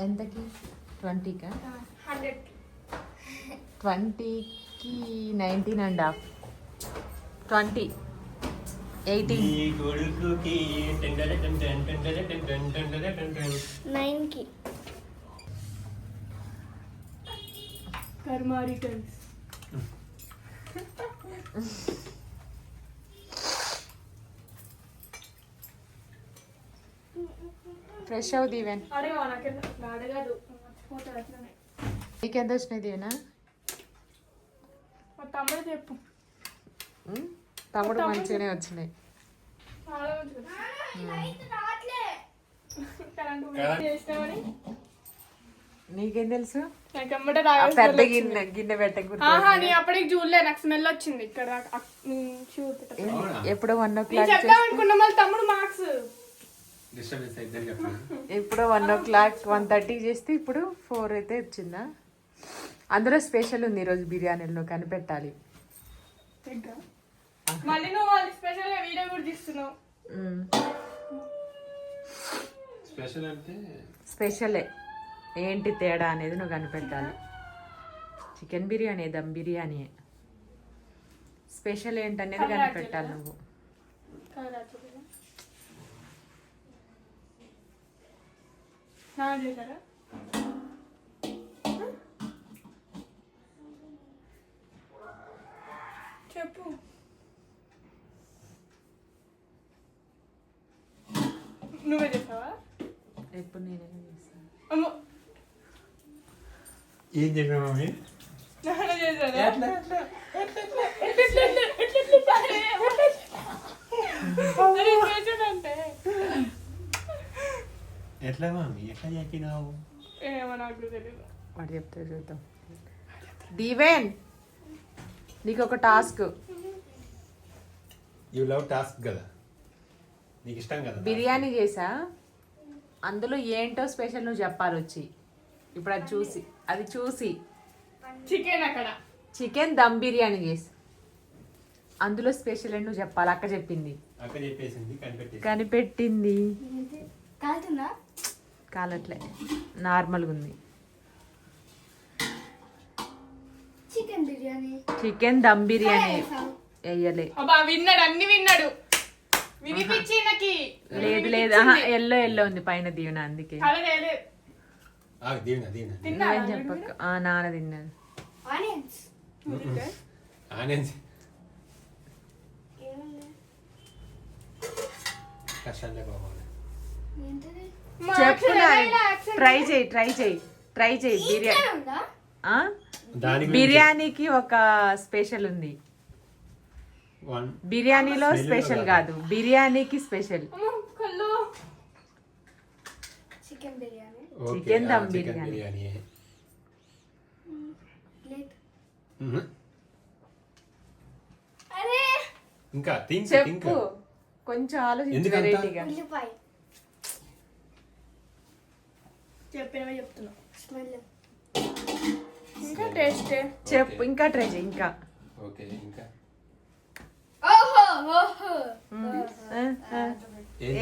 ఎంతకి 20కా 100 20కి 19.5 20 18 9కి కర్మ రిటర్న్స్ ఫ్రెష్ అవు దీవెన్. అడగదు నీకెంత వచ్చినాయి దీవెనా? మా తమ్ముడు చెప్పు. తమ్ముడు మంచిగానే వచ్చినాయి. నీకేం తెలుసు? పెద్ద గిన్నె పెట్టకూడదు. అప్పటికి చూడలే, నాకు స్మెల్ వచ్చింది ఇక్కడ. ఎప్పుడో 1 o'clock అనుకున్నా మళ్ళీ తమ్ముడు మార్క్స్ ఇప్పుడు 1 o'clock 1:30 చేస్తే ఇప్పుడు 4 అయితే వచ్చిందా? అందులో స్పెషల్ ఉంది ఈరోజు బిర్యానీలో, కనిపెట్టాలి. మళ్ళీ నువ్వు వాళ్ళు స్పెషల్ గా వీడియో కూడా తీస్తున్నావు. స్పెషల్ అంటే స్పెషలే, ఏంటి తేడా అనేది నువ్వు కనిపెట్టాలి. చికెన్ బిర్యానీ, దమ్ బిర్యానీ, స్పెషల్ ఏంటనేది కనిపెట్టాలి నువ్వు. చెప్పు. నువ్వే చేస్తావా? ఎప్పుడు నేనే చేస్తాను. ఏం చెప్పా మమ్మీ? ఎట్లా మమ్మీ, ఎట్లా చెప్పినావు? ఏమో నాకు తెలియదు. వాడు చెప్తే చూద్దాం. దీవెన్, నీకు ఒక టాస్క్. యూ లవ్ టాస్క్ కదా, నీకు ఇష్టం కదా. బిర్యానీ చేసా, అందులో ఏంటో స్పెషల్ నువ్వు చెప్పాలి వచ్చి. ఇప్పుడు అది చూసి చికెన్, అక్కడ చికెన్ దమ్ బిర్యానీ చేసి అందులో స్పెషల్ ఏంటి నువ్వు చెప్పాలి. అక్క చెప్పింది, అక్క చెప్పేసింది, కనిపెట్టింది. కాలుతుందా? కాలట్లే, నార్మల్గా ఉంది. చికెన్ బిర్యానీ, చికెన్ దమ్ బిర్యానీ వేయలే. విన్నాడు, అన్ని విన్నాడు. వినిపించి నాకు లేదు లేదు, ఎల్లో ఉంది పైన దీవెన, అందుకే నువ్వేం చెప్పక్క. నాన్న తిన్నాడు. చెప్పు, ట్రై చేయి బిర్యానీకి ఒక స్పెషల్ ఉంది. బిర్యానీలో స్పెషల్ కాదు, బిర్యానీకి స్పెషల్ చికెన్ దమ్ బిర్యానీ. చెప్పు, కొంచెం ఆలోచించు వెరైటీగా. ఇంకా టేస్ట్ చెప్పు, ఇంకా ట్రై చేయి. ఇంకా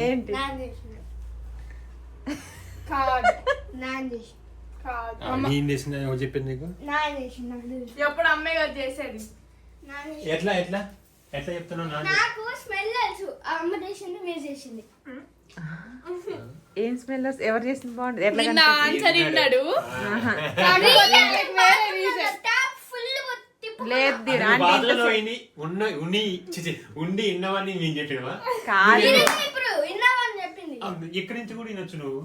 ఏంటి? చెప్పింది నీకు ఎప్పుడు అమ్మే కదా చేసేది. ఎట్లా ఎట్లా ఎట్లా చెప్తున్నావు? నాకు స్మెల్ తెలుసు, అమ్మ చేసింది, మీరు చేసింది. ఏం స్మెల్? ఎవరు చేసింది బాగుంటుంది? ఎట్లా ఆన్సర్ విన్నాడు. ఉండి ఇన్నవని నేను చెప్పినవా? ఎక్కడి నుంచి కూడా వినొచ్చు నువ్వు.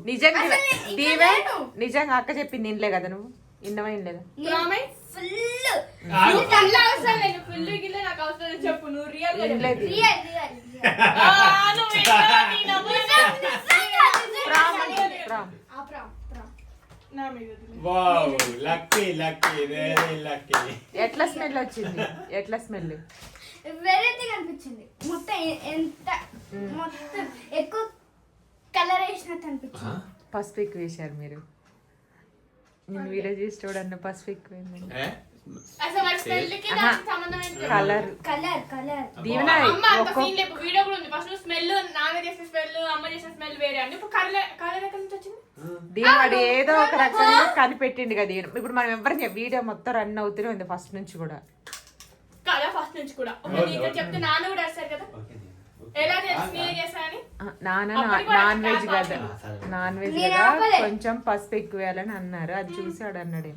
నిజంగా అక్క చెప్పింది ఇంట్లో కదా, నువ్వు ఇన్నవా ఇనలేదా? చెప్పు, నువ్వు రియల్ ఎట్లా స్మెల్ వచ్చింది? ఎట్లా స్మెల్? వెరైటీగా అనిపించింది. మొత్తం ఎంత మొత్తం ఎక్కువ కలర్ వేసినట్టు అనిపించింది. పసుపు ఎక్కువ వేసారు మీరు. నేను వీడియో చేసి చూడన్న పసుపు ఎక్కువ అసలు వాడి స్మెల్ కి దానికి సంబంధం ఏంటి? కలర్ కలర్ దీవెన అమ్మ అంత సీన్ లేదు, వీడియో కూడా ఉంది. ఫస్ట్ స్మెల్ నాన్న చేసిన స్మెల్, అమ్మ చేసిన స్మెల్ వేరే అండి. ఇప్పుడు కలర్ ఎక్కడి నుంచి వచ్చింది? దీవెన ఏదో ఒక రకంగా కనిపెట్టింది కదా ఈయన. ఇప్పుడు మనం ఎవరు వీడియో మొత్తం రన్ అవుతూనే ఉంది ఫస్ట్ నుంచి కూడా. కలర్ ఫస్ట్ నుంచి కూడా ఇక్కడ చెప్తే నాన్న కూడా వేస్తారు కదా, ఎలా తెలుసు నేనే చేశానని? నాన్న నాన్ వెజ్ కదా, నాన్ వెజ్ కదా, కొంచెం పసుపు ఎక్కువ వేయాలని అన్నారు. అది చూసాడు అన్నాడు.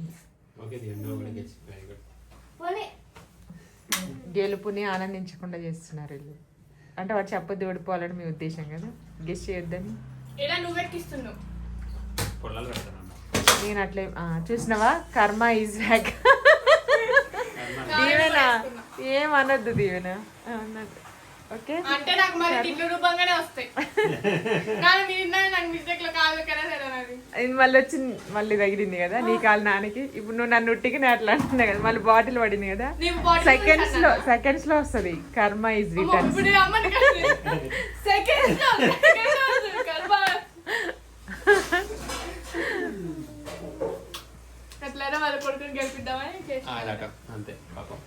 గెలుపుని ఆనందించకుండా చేస్తున్నారు వీళ్ళు. అంటే వాడు చెప్పొద్దు ఓడిపోవాలని మీ ఉద్దేశం కదా, గెస్ట్ చేయొద్దని. ఎలా నువ్వెక్కిస్తున్నావు? నేను అట్లే చూసినావా, కర్మ ఈజ్ బ్యాక్. దీవెన ఏమనొద్దు, దీవెన అన్నట్టు. ఓకే అంటే నాకు మరి తిట్లు రూపంగానే వస్తాయి. నాకు మిస్టేక్ లో కాదు కదా ఇది మళ్ళీ వచ్చి మళ్ళీ తగిలింది కదా నీ కాలు నాన్నకి. ఇప్పుడు నువ్వు నన్ను ఉట్టికి నేను అట్లా అంటున్నా కదా, మళ్ళీ బాటిల్ పడింది కదా, సెకండ్స్ లో వస్తుంది. కర్మ ఈజ్ రిటర్న్. ఎట్లయినా వాళ్ళ కొడుకుని గెలిపిద్దామని అంతే పాపం.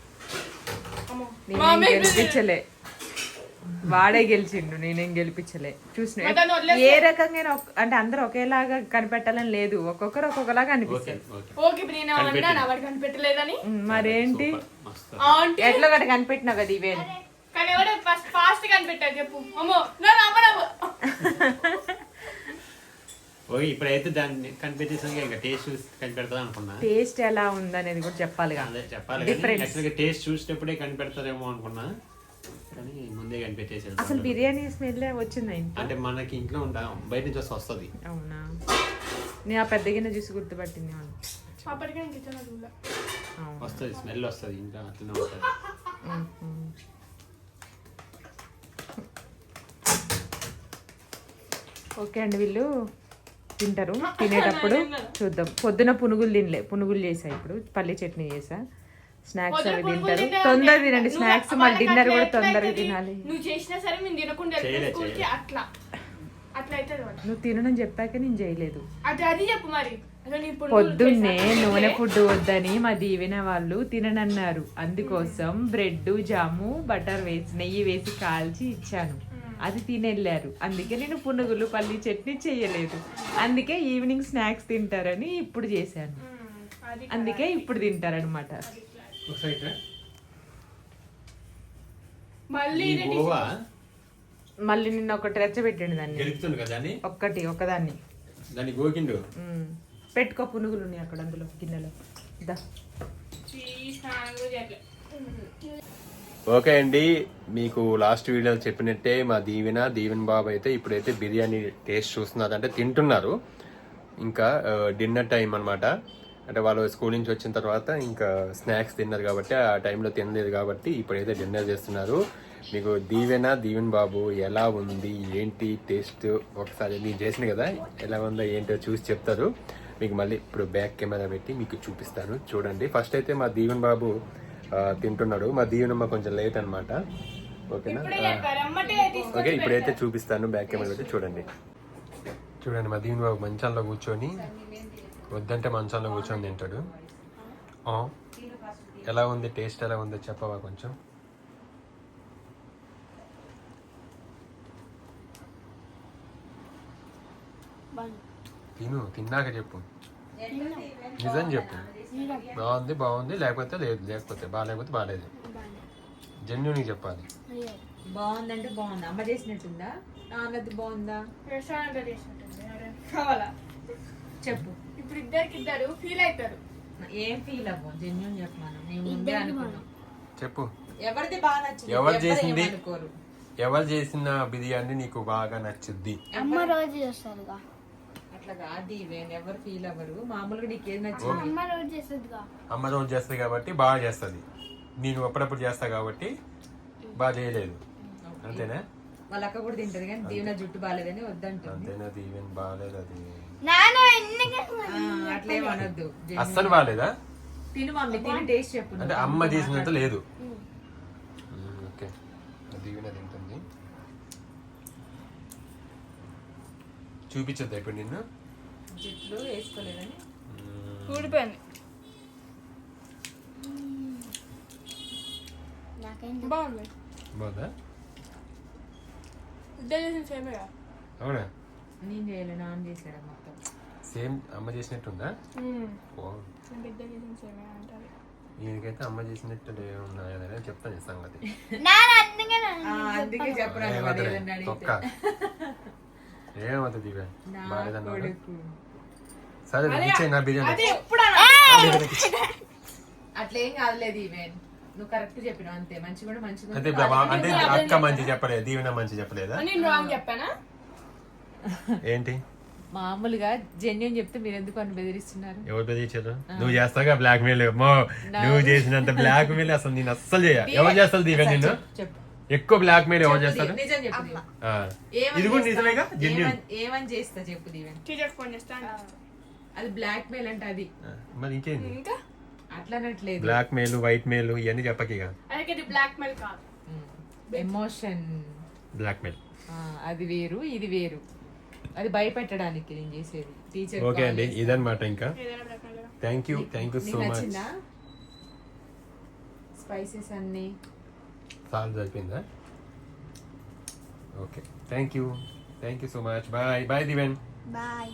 నేనేం గెలిపించలే, వాడే గెలిచిండు, నేనేం గెలిపించలే. చూసిన ఏ రకంగా అంటే అందరూ ఒకేలాగా కనిపెట్టాలని లేదు, ఒక్కొక్కరు ఒక్కొక్కలాగా అనిపిస్తారు. కనిపెట్టలేదని మరేంటి ఎట్లా గట్ట కనిపెట్టినావు కదా ఇవే. కానీ ఎవరు ఫాస్ట్ కనిపెట్టారు చెప్పు? అమ్మో ఓకే, ఇప్పుడైతే దాన్ని కనిపెట్టేసాను. ఇంకా టేస్ట్ చూసి కనిపెడతా అనుకున్నా. టేస్ట్ ఎలా ఉందనేది కూడా చెప్పాలి. అదే చెప్పాలి, టేస్ట్ చూసినప్పుడే కనిపెడతారేమో అనుకున్నా, కానీ ముందే కనిపెట్టేసాను. అసలు బిర్యానీ స్మెల్ వచ్చిందా? అంటే మనకి ఇంట్లో ఉంటాం, బయట నుంచి వస్తుంది. అవునా, నేను ఆ పెద్ద గిన్నె చూసి గుర్తుపట్టింది. వస్తుంది, స్మెల్ వస్తుంది, ఇంకా అట్లనే ఉంటుంది. ఓకే అండి, వీళ్ళు తింటారు. తినేటప్పుడు చూద్దాం. పొద్దున పునుగులు చేసా, ఇప్పుడు పల్లి చట్నీ చేసా. స్నాక్స్ అవి తింటారు. తొందరగా తినండి స్నాక్స్, మళ్ళీ డిన్నర్ కూడా తొందరగా తినాలి. నువ్వు చేసినా సరే మేము తినకుండా అట్లా అట్లా అయితే నువ్వు తినని చెప్పాక నేను చేయలేదు. అది చెప్పు మరి. పొద్దున్నే నూనె ఫుడ్ వద్దని మా దీవెన వాళ్ళు తిననన్నారు. అందుకోసం బ్రెడ్ జాము బటర్ వేసి నెయ్యి వేసి కాల్చి ఇచ్చాను, అది తినెళ్ళారు. అందుకే నేను పునుగులు పల్లి చట్నీ చేయలేదు. అందుకే ఈవినింగ్ స్నాక్స్ తింటారని ఇప్పుడు చేశాను. అందుకే ఇప్పుడు తింటారనమాట. మళ్ళీ నిన్న ఒకటి రెచ్చబెట్టండి దాన్ని, ఒకదాన్ని పెట్టుకో. పునుగులు ఉన్నాయి అక్కడ అందులో గిన్నెలో. ఓకే అండి, మీకు లాస్ట్ వీడియోలో చెప్పినట్టే మా దీవెన్ బాబు అయితే ఇప్పుడైతే బిర్యానీ టేస్ట్ చూస్తున్నారు, అంటే తింటున్నారు. ఇంకా డిన్నర్ టైం అనమాట. అంటే వాళ్ళు స్కూల్ నుంచి వచ్చిన తర్వాత ఇంకా స్నాక్స్ తిన్నారు కాబట్టి ఆ టైంలో తినలేదు కాబట్టి ఇప్పుడైతే డిన్నర్ చేస్తున్నారు. మీకు దీవెన్ బాబు ఎలా ఉంది ఏంటి టేస్ట్ ఒకసారి నేను చేసిన కదా, ఎలా ఉందో ఏంటో చూసి చెప్తారు. మీకు మళ్ళీ ఇప్పుడు బ్యాక్ కెమెరా పెట్టి మీకు చూపిస్తాను, చూడండి. ఫస్ట్ అయితే మా దీవెన్ బాబు తింటున్నాడు. మా దీవెనమ్మ కొంచెం లేట్ అనమాట. ఓకేనా? ఓకే, ఇప్పుడైతే చూపిస్తాను, బ్యాక్ కెమెరా పెట్టి చూడండి. మా దీవెన్ బాబు మంచాల్లో కూర్చొని, వద్దంటే మంచాల్లో కూర్చొని తింటాడు. ఎలా ఉంది టేస్ట్, ఎలా ఉందో చెప్పవా కొంచెం? తిన్నాక చెప్పు, నిజం చెప్పు. బాగుంది లేకపోతే లేదు, లేకపోతే బాగాలేదు. జెన్యూన్ చెప్పాలి. బాగుందంటే బాగుందా, అమ్మ చేసినట్టుందా, నాన్నది బాగుందా చెప్పు. ఇప్పుడు ఇద్దరు ఫీల్ అవుతారు. ఏం ఫీల్ అవ్వ, జెన్యూన్ చెప్పమను. నేను ముందే అనుకున్నాను. చెప్పు, ఎవరిది బాగా నచ్చింది, ఎవరు చేసిన బిర్యానీ నీకు బాగా నచ్చుద్ది? అమ్మ రోజు చేస్తారుగా. అట్లా కాదు, ఎవరు ఫీల్ అవ్వరు. మామూలుగా నీకు ఏది నచ్చింది? అమ్మ రోజు చేస్తుంది కాబట్టి బాగా చేస్తుంది. నేను అప్పుడప్పుడు చేస్తా కాబట్టి బాగా చేయలేదు, అంతేనా? వాళ్ళ అక్క కూడా తింటది కానీ దీవెన జుట్టు బాగాలేదని వద్దంటుంది. అంతేనా? దీవెన బాగాలేదు, అది అట్లేమనొద్దు. అస్సలు బాగాలేదా? తిను మమ్మీ, తిని టేస్ట్ చెప్పు. అంటే అమ్మ చేసినంత లేదు. ఓకే, దీవెన తింటుంది. చూపించద్దా ఇప్పుడు నిన్ను? జుట్లు వేసుకోలేదని ఊడిపోయింది. బాగుంది. బాగుందా? ఇద్దరు చేసిన సేమే కదా. అవునా? నేను చేయలే, నాన్న చేశాడు మొత్తం. సేమ్ అమ్మ చేసినట్టుందా? బాగుంది. నాకు ఇద్దరు చేసిన సేమే అంటారు. ఈయనకైతే అమ్మ చేసినట్టు ఉన్నాయని చెప్తాను ఈ సంగతి. అందుకే చెప్పరా ఒక్క ఏమవుతుంది ఇవే బాగాలేదన్నా కొడుకు. సరే ఇచ్చే నా బిర్యానీ. అదే ఎప్పుడు అట్లేం కాదులేదు ఈవెన్, నువ్వు కరెక్ట్ చెప్పినావు అంతే. మంచిగా మంచిగా అంటే అంటే అక్క మంచి చెప్పలేదు, దీవెన మంచి చెప్పలేదా? నేను రాంగ్ చెప్పానా? ఏంటి మామూలుగా జెన్యున్ చెప్తే మీరు ఎందుకు అని బెదిరిస్తున్నారు? ఎవరు బెదిరించారు? నువ్వు చేస్తాగా బ్లాక్ మెయిల్. నువ్వు చేసినంత బ్లాక్ మెయిల్ అసలు నేను అస్సలు చేయ. ఎవరు చేస్తారు దీవెన? నిన్ను చెప్పు, ఎక్కువ బ్లాక్ మెయిల్ ఎవరు చేస్తారు? నిజం చెప్పు దీవెన్. ఆ. ఏమని ఇది కూడా చేస్తా? నిజమేగా, జెన్యున్. ఏమని చేస్తా చెప్పు దీవెన్. టీచర్ ఫోన్ చేస్తాను. అది బ్లాక్ మెయిల్ అంటే అది మరి ఇంకేంది? ఇంకా అట్లా అనట్లేదు. బ్లాక్ మెయిల్, వైట్ మెయిల్ ఇవన్నీ చెప్పకిక. అలాగే ఇది బ్లాక్ మెయిల్ కాదు. Emotion, blackmail. అది వేరు ఇది వేరు. అది భయపెట్టడానికి నేను చేసేది. టీచర్ ఓకే అండి, ఇదన్నమాట. ఇంకా ఏదైనా blackmail. Thank you so much. నచ్చిందా స్పైసెస్ అన్ని? సాల్వ్ సరిపోయిందా? Okay, thank you so much. Bye bye దివెన్. బాయ్.